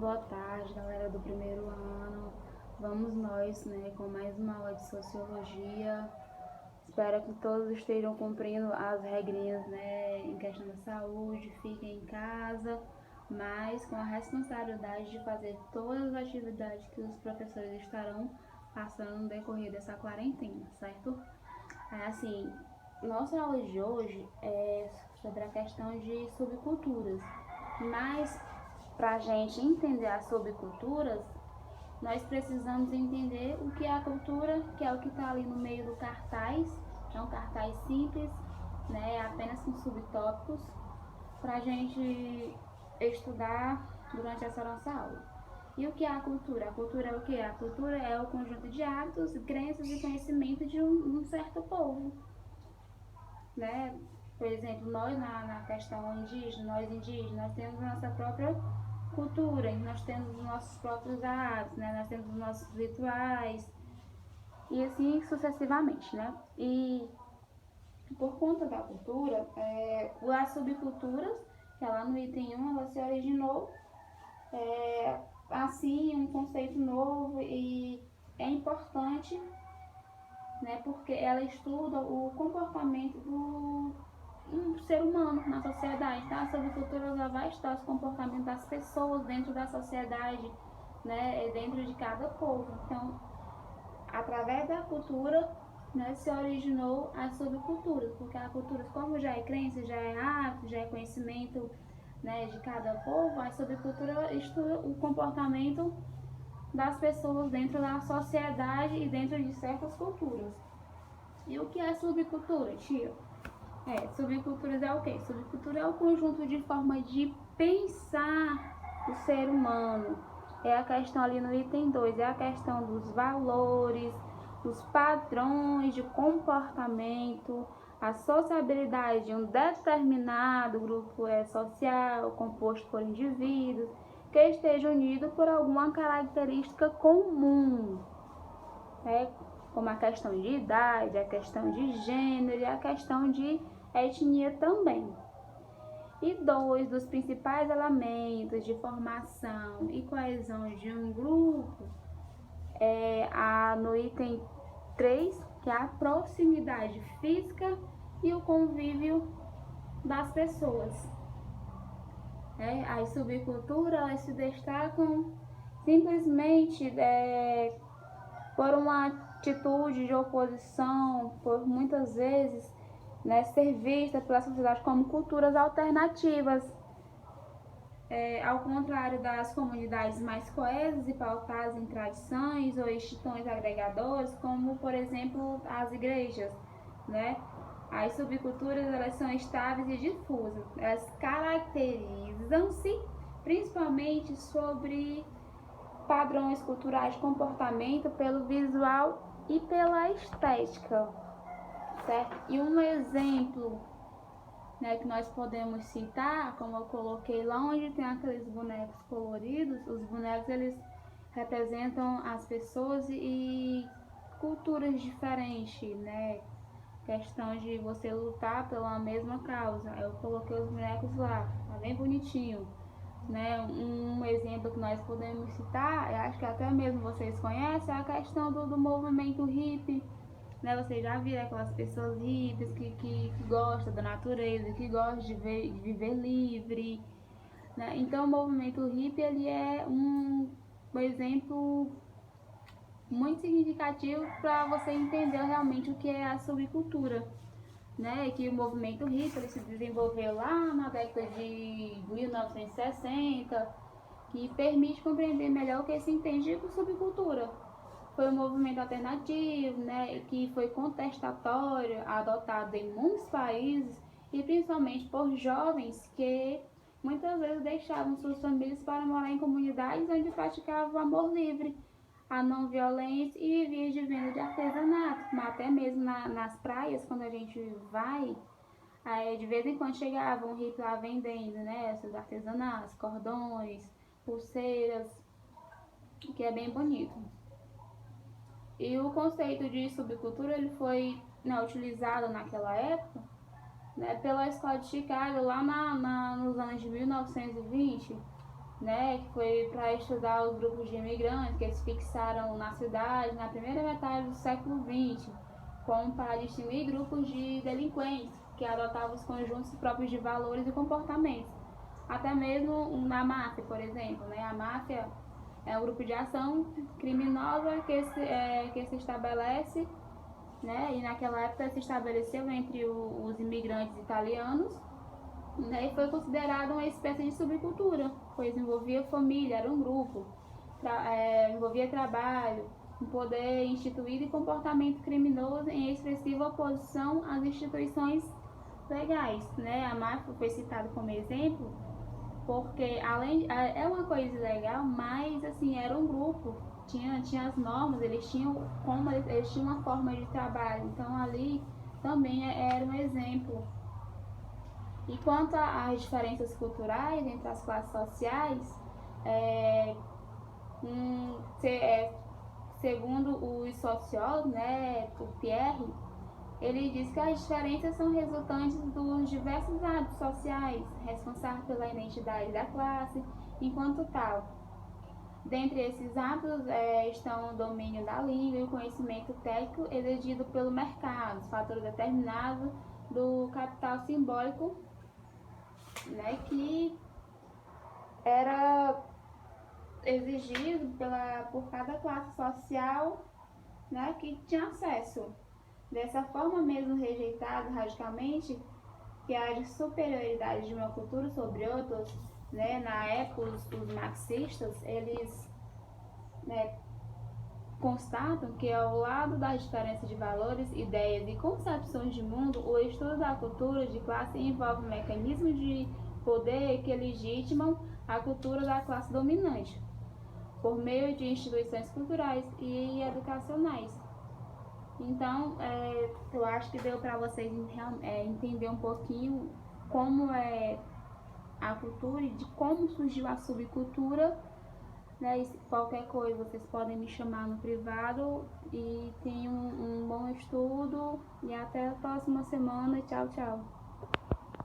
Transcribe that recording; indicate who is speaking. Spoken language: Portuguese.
Speaker 1: Boa tarde, galera do primeiro ano. Vamos nós, com mais uma aula de sociologia. Espero que todos estejam cumprindo as regrinhas, em questão da saúde, fiquem em casa, mas com a responsabilidade de fazer todas as atividades que os professores estarão passando no decorrer dessa quarentena, certo? Assim, nossa aula de hoje é sobre a questão de subculturas, mas para a gente entender as subculturas, nós precisamos entender o que é a cultura, que é o que está ali no meio do cartaz. É um cartaz simples, apenas com subtópicos, para a gente estudar durante essa nossa aula. E o que é a cultura? A cultura é o que? A cultura é o conjunto de hábitos, crenças e conhecimento de um certo povo. Por exemplo, nós na questão indígena, nós indígenas, nós temos a nossa própria cultura, nós temos os nossos próprios hábitos, nós temos os nossos rituais e assim sucessivamente, E por conta da cultura, as subculturas, que lá no item 1, ela se originou assim, um conceito novo e é importante, porque ela estuda o comportamento do ser humano na sociedade, tá? A subcultura ela vai estudar os comportamentos das pessoas dentro da sociedade, dentro de cada povo. Então, através da cultura, se originou as subculturas, porque a cultura, como já é crença, já é hábito, já é conhecimento, de cada povo, a subcultura estuda o comportamento das pessoas dentro da sociedade e dentro de certas culturas. E o que é subcultura, tia? Subculturas é o quê? Subcultura é o conjunto de forma de pensar o ser humano. É a questão ali no item 2, é a questão dos valores, os padrões de comportamento, a sociabilidade de um determinado grupo social, composto por indivíduos, que estejam unidos por alguma característica comum, como a questão de idade, a questão de gênero e a questão de etnia também. E dois dos principais elementos de formação e coesão de um grupo no item 3, que é a proximidade física e o convívio das pessoas. As subculturas elas se destacam simplesmente por uma atitude de oposição, por muitas vezes ser vista pela sociedade como culturas alternativas, ao contrário das comunidades mais coesas e pautadas em tradições ou instituições agregadoras, como por exemplo as igrejas, As subculturas elas são estáveis e difusas, elas caracterizam-se principalmente sobre padrões culturais de comportamento pelo visual e pela estética, certo? E um exemplo, que nós podemos citar, como eu coloquei lá onde tem aqueles bonecos coloridos, os bonecos eles representam as pessoas e culturas diferentes, Questão de você lutar pela mesma causa. Eu coloquei os bonecos lá, tá bem bonitinho. Um exemplo que nós podemos citar, eu acho que até mesmo vocês conhecem, é a questão do movimento hippie. Vocês já viram aquelas pessoas hippies que gostam da natureza, que gostam de viver livre. Então o movimento hippie ele é um exemplo muito significativo para você entender realmente o que é a subcultura. Que o movimento hippie ele se desenvolveu lá na década de 1960, que permite compreender melhor o que se entende por subcultura. Foi um movimento alternativo, que foi contestatório, adotado em muitos países e principalmente por jovens que muitas vezes deixavam suas famílias para morar em comunidades onde praticavam o amor livre, a não violência e viviam de venda de artesanato, mas até mesmo nas praias, quando a gente vai, de vez em quando chegava um hippie lá vendendo, esses artesanatos, cordões, pulseiras, que é bem bonito. E o conceito de subcultura ele foi utilizado naquela época pela escola de Chicago, lá nos anos de 1920, né, que foi para estudar os grupos de imigrantes que se fixaram na cidade na primeira metade do século XX, como para distinguir grupos de delinquentes que adotavam os conjuntos próprios de valores e comportamentos. Até mesmo na máfia, por exemplo, né? A máfia é um grupo de ação criminosa que se estabelece, né? E naquela época se estabeleceu entre os imigrantes italianos, né? E foi considerado uma espécie de subcultura, pois envolvia família, era um grupo, envolvia trabalho, um poder instituído e comportamento criminoso em expressiva oposição às instituições legais, né? A máfia foi citada como exemplo porque é uma coisa ilegal, mas assim era um grupo, tinha as normas, eles tinham uma forma de trabalho, então ali também era um exemplo. E quanto às diferenças culturais entre as classes sociais, é, um, se, é, segundo os sociólogos, né, o Pierre, ele diz que as diferenças são resultantes dos diversos hábitos sociais responsáveis pela identidade da classe, enquanto tal. Dentre esses hábitos estão o domínio da língua e o conhecimento técnico exigido pelo mercado, fatores determinados do capital simbólico, né, que era exigido por cada classe social, né, que tinha acesso. Dessa forma, mesmo rejeitado radicalmente que haja superioridade de uma cultura sobre outras, né, na época os marxistas, eles, né, constatam que ao lado das diferenças de valores, ideias e concepções de mundo, o estudo da cultura de classe envolve mecanismos de poder que legitimam a cultura da classe dominante, por meio de instituições culturais e educacionais. Então, eu acho que deu para vocês entender um pouquinho como é a cultura e de como surgiu a subcultura, né? E qualquer coisa, vocês podem me chamar no privado e tenham um bom estudo e até a próxima semana. Tchau, tchau.